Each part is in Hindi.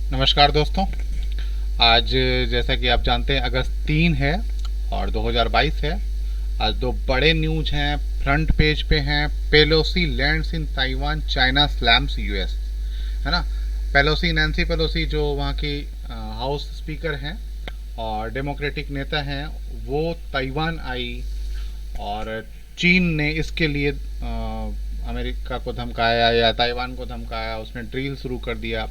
नमस्कार दोस्तों। आज जैसा कि आप जानते हैं अगस्त 3 है और 2022 है। आज दो बड़े न्यूज हैं, फ्रंट पेज पे हैं। Pelosi lands in Taiwan, China slams US, है ना। पेलोसी, नैन्सी पेलोसी, जो वहाँ की हाउस स्पीकर हैं और डेमोक्रेटिक नेता हैं, वो ताइवान आई और चीन ने इसके लिए अमेरिका को धमकाया या ताइवान को धमकाया, उसने ड्रिल शुरू कर दिया।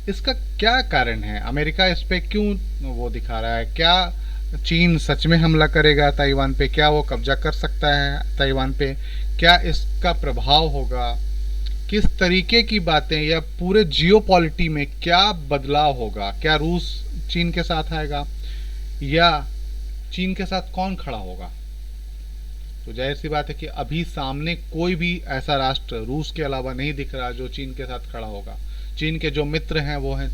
इसका क्या कारण है? अमेरिका इस पे क्यों वो दिखा रहा है? क्या चीन सच में हमला करेगा ताइवान पे? क्या वो कब्जा कर सकता है ताइवान पे? क्या इसका प्रभाव होगा? किस तरीके की बातें, या पूरे जियोपॉलिटी में क्या बदलाव होगा? क्या रूस चीन के साथ आएगा या चीन के साथ कौन खड़ा होगा? तो जाहिर सी बात है कि अभी सामने कोई भी ऐसा राष्ट्र रूस के अलावा नहीं दिख रहा जो चीन के साथ खड़ा होगा। चीन के जो मित्र हैं वो हैं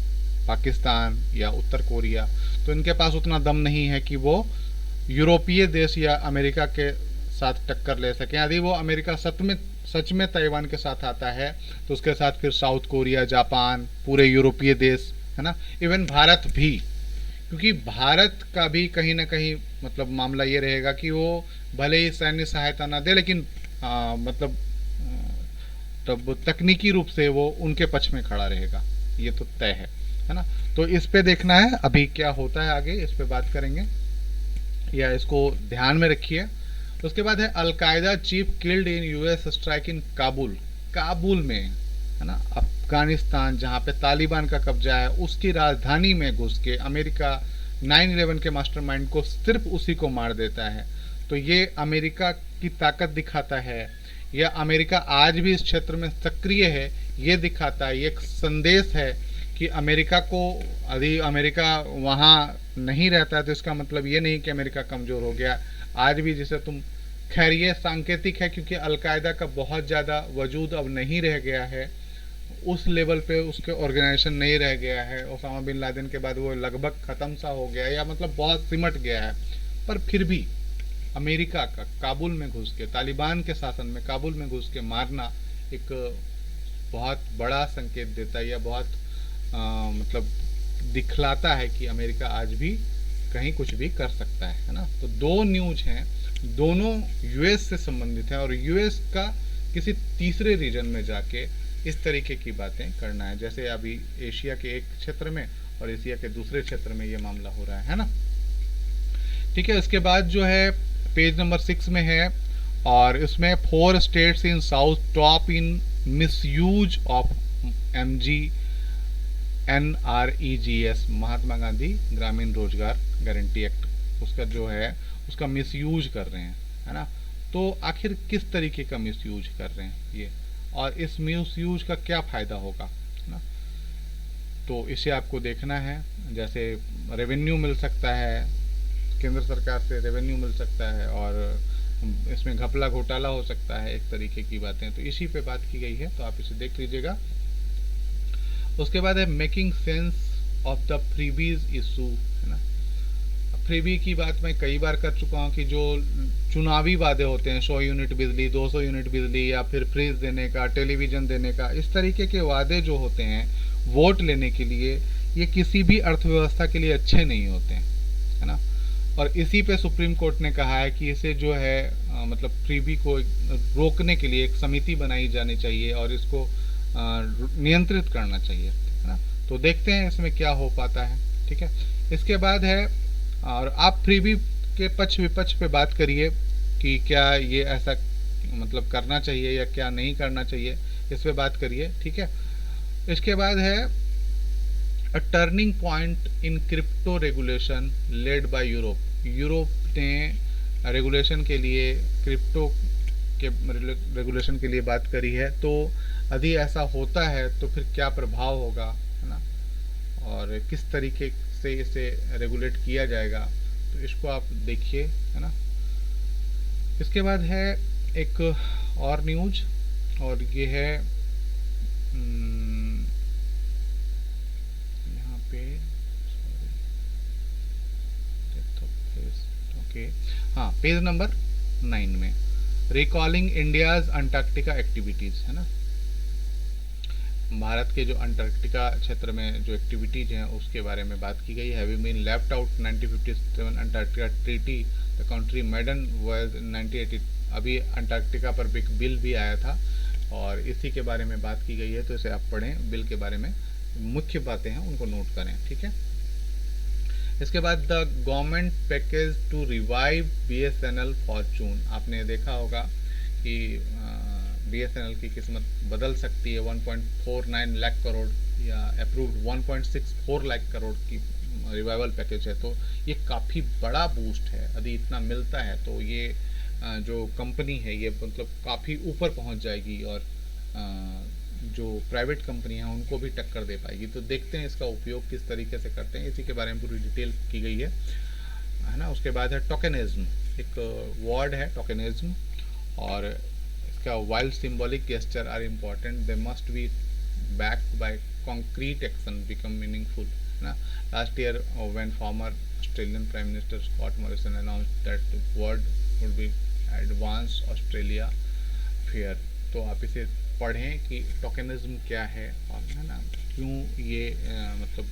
पाकिस्तान या उत्तर कोरिया, तो इनके पास उतना दम नहीं है कि वो यूरोपीय देश या अमेरिका के साथ टक्कर ले सकें। यदि वो अमेरिका सच में ताइवान के साथ आता है तो उसके साथ फिर साउथ कोरिया, जापान, पूरे यूरोपीय देश, है ना, इवन भारत भी। क्योंकि भारत का भी कहीं ना कहीं मतलब मामला ये रहेगा कि वो भले ही सैन्य सहायता ना दे, लेकिन मतलब तब तकनीकी रूप से वो उनके पक्ष में खड़ा रहेगा, ये तो तय है ना। तो इस पे देखना है अभी क्या होता है, आगे इस पे बात करेंगे, या इसको ध्यान में रखिए। उसके बाद है al Qaeda chief killed in US strike in Kabul. Kabul में, है ना, अफगानिस्तान जहाँ पे तालिबान का कब्जा है, उसकी राजधानी में घुस के अमेरिका 9/11 के मास्टरमाइंड को, सिर्फ उसी को मार देता है। तो ये अमेरिका की ताकत दिखाता है, या अमेरिका आज भी इस क्षेत्र में सक्रिय है, ये दिखाता है। ये एक संदेश है कि अमेरिका को, यदि अमेरिका वहाँ नहीं रहता है तो इसका मतलब ये नहीं कि अमेरिका कमज़ोर हो गया। आज भी जिसे तुम, खैर ये सांकेतिक है क्योंकि अलकायदा का बहुत ज़्यादा वजूद अब नहीं रह गया है, उस लेवल पे उसके ऑर्गेनाइजेशन नहीं रह गया है। ओसामा बिन लादेन के बाद वो लगभग ख़त्म सा हो गया है, या मतलब बहुत सिमट गया है। पर फिर भी अमेरिका का काबुल में घुस के, तालिबान के शासन में काबुल में घुस के मारना एक बहुत बड़ा संकेत देता है, या बहुत मतलब दिखलाता है कि अमेरिका आज भी कहीं कुछ भी कर सकता है ना। तो दो न्यूज हैं, दोनों यूएस से संबंधित हैं, और यूएस का किसी तीसरे रीजन में जाके इस तरीके की बातें करना है, जैसे अभी एशिया के एक क्षेत्र में और एशिया के दूसरे क्षेत्र में ये मामला हो रहा है ना। ठीक है, इसके बाद जो है पेज नंबर 6 में है, और इसमें 4 states in south top in misuse of MG NREGS, Mahatma Gandhi ग्रामीण रोजगार गारंटी एक्ट, उसका जो है उसका मिसयूज कर रहे हैं, है ना। तो आखिर किस तरीके का मिसयूज कर रहे हैं ये, और इस मिसयूज का क्या फ़ायदा होगा, है ना। तो इसे आपको देखना है। जैसे रेवेन्यू मिल सकता है, केंद्र सरकार से रेवेन्यू मिल सकता है, और इसमें घपला घोटाला हो सकता है, एक तरीके की बातें, तो इसी पे बात की गई है, तो आप इसे देख लीजिएगा। उसके बाद है making sense of the freebies issue, है ना। फ्रीबी की बात मैं कई बार कर चुका हूँ कि जो चुनावी वादे होते हैं, 100 यूनिट बिजली, 200 यूनिट बिजली, या फिर फ्रिज देने का, टेलीविज़न देने का, इस तरीके के वादे जो होते हैं वोट लेने के लिए, ये किसी भी अर्थव्यवस्था के लिए अच्छे नहीं होते हैं, है ना। और इसी पे सुप्रीम कोर्ट ने कहा है कि इसे जो है मतलब फ्रीबी को रोकने के लिए एक समिति बनाई जानी चाहिए और इसको नियंत्रित करना चाहिए, है ना। तो देखते हैं इसमें क्या हो पाता है। ठीक है, इसके बाद है, और आप फ्रीबी के पक्ष विपक्ष पे बात करिए कि क्या ये ऐसा मतलब करना चाहिए या क्या नहीं करना चाहिए, इस पे बात करिए। ठीक है, इसके बाद है a turning point in crypto regulation led by Europe. Europe ने रेगुलेशन के लिए, क्रिप्टो के रेगुलेशन के लिए बात करी है। तो यदि ऐसा होता है तो फिर क्या प्रभाव होगा, है ना, और किस तरीके से इसे रेगुलेट किया जाएगा, तो इसको आप देखिए, है ना। इसके बाद है एक और न्यूज, और ये है यहाँ पे, ओके, हाँ, पेज नंबर 9 में रिकॉलिंग इंडियाज अंटार्कटिका एक्टिविटीज, है ना। भारत के जो अंटार्कटिका क्षेत्र में जो एक्टिविटीज़ हैं उसके बारे में बात की गई है। Having been left out 1957 Antarctica treaty the country maiden was 1980। अभी अंटार्कटिका पर बिग बिल भी आया था और इसी के बारे में बात की गई है, तो इसे आप पढ़ें, बिल के बारे में मुख्य बातें हैं उनको नोट करें, ठीक है। इसके बाद the government package to revive BSNL fortune. आपने देखा होगा कि BSNL की किस्मत बदल सकती है। 1.49 लाख करोड़ या अप्रूव्ड 1.64 लाख करोड़ की रिवाइवल पैकेज है, तो ये काफ़ी बड़ा बूस्ट है। यदि इतना मिलता है तो ये जो कंपनी है ये मतलब काफ़ी ऊपर पहुंच जाएगी और जो प्राइवेट कंपनी हैं उनको भी टक्कर दे पाएगी। तो देखते हैं इसका उपयोग किस तरीके से करते हैं, इसी के बारे में पूरी डिटेल की गई है ना। उसके बाद है टोकनिज्म, एक वर्ड है टोकनिज्म, और इसका wild symbolic gesture are important, they must be backed by concrete action become meaningful ना। Last year when former Australian prime minister Scott Morrison announced that the world would be advance Australia fair. तो आप इसे पढ़ें कि टोकनिज्म क्या है और है ना क्यों ये मतलब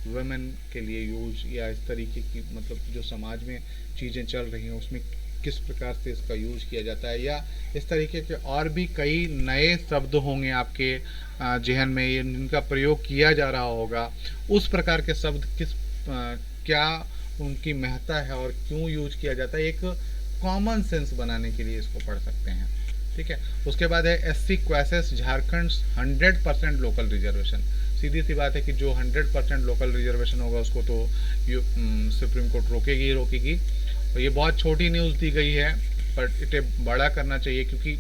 वुमेन के लिए यूज या इस तरीके की मतलब जो समाज में चीज़ें चल रही हैं उसमें किस प्रकार से इसका यूज किया जाता है, या इस तरीके के और भी कई नए शब्द होंगे आपके जहन में जिनका प्रयोग किया जा रहा होगा। उस प्रकार के शब्द किस क्या उनकी महत्ता है और क्यों यूज किया जाता है, एक कॉमन सेंस बनाने के लिए इसको पढ़ सकते हैं, ठीक है। उसके बाद है SC क्वासेस झारखंड 100% लोकल रिजर्वेशन। सीधी सी बात है कि जो 100% लोकल रिजर्वेशन होगा उसको तो सुप्रीम कोर्ट रोकेगी ही रोकेगी। और ये बहुत छोटी न्यूज़ दी गई है पर इसे बड़ा करना चाहिए क्योंकि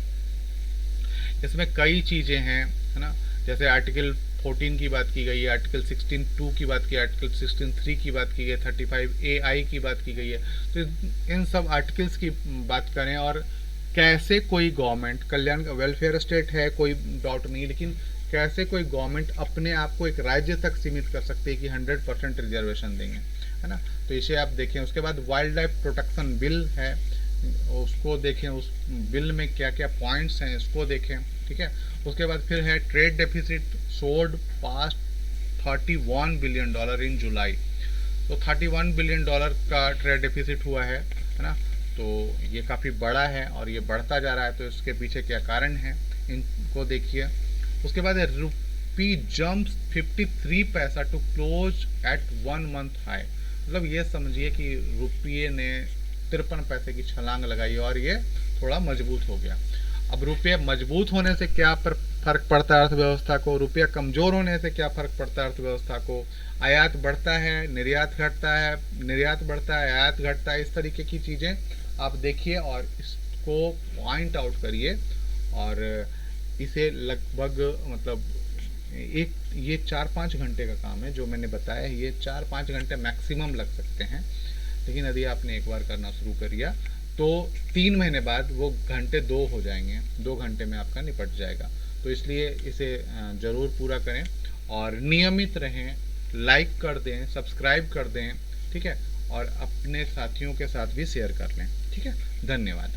इसमें कई चीज़ें हैं, है ना। जैसे आर्टिकल 14 की बात की गई है, आर्टिकल 16(2) की बात की है, आर्टिकल 16(3) की बात की गई है, 35AI की बात की गई है। तो इन सब आर्टिकल्स की बात करें और कैसे कोई गवर्नमेंट कल्याण वेलफेयर स्टेट है, कोई डाउट नहीं, लेकिन कैसे कोई गवर्नमेंट अपने आप को एक राज्य तक सीमित कर सकती है कि 100% रिजर्वेशन देंगे, है ना। तो इसे आप देखें। उसके बाद वाइल्ड लाइफ प्रोटेक्शन बिल है, उसको देखें, उस बिल में क्या क्या पॉइंट्स हैं इसको देखें, ठीक है। उसके बाद फिर है ट्रेड डेफिसिट सोड पास्ट $31 बिलियन इन जुलाई। तो $31 बिलियन का ट्रेड डेफिसिट हुआ है ना। तो ये काफ़ी बड़ा है और ये बढ़ता जा रहा है, तो इसके पीछे क्या कारण है इनको देखिए। उसके बाद है रुपी jumps 53 paisa to close at 1 month high. मतलब ये समझिए कि रुपये ने 53 पैसे की छलांग लगाई और ये थोड़ा मजबूत हो गया। अब रुपये मजबूत होने से क्या फर्क पड़ता है अर्थव्यवस्था को, रुपया कमज़ोर होने से क्या फर्क पड़ता है अर्थव्यवस्था को। आयात बढ़ता है, निर्यात घटता है, निर्यात बढ़ता है, आयात घटता है, इस तरीके की चीज़ें आप देखिए और इसको पॉइंट आउट करिए। और इसे लगभग मतलब ये 4-5 घंटे का काम है जो मैंने बताया है, ये 4-5 घंटे मैक्सिमम लग सकते हैं। लेकिन यदि आपने एक बार करना शुरू कर दिया तो 3 महीने बाद वो घंटे 2 हो जाएंगे, 2 घंटे में आपका निपट जाएगा। तो इसलिए इसे ज़रूर पूरा करें और नियमित रहें, लाइक कर दें, सब्सक्राइब कर दें, ठीक है, और अपने साथियों के साथ भी शेयर कर लें, ठीक है। धन्यवाद।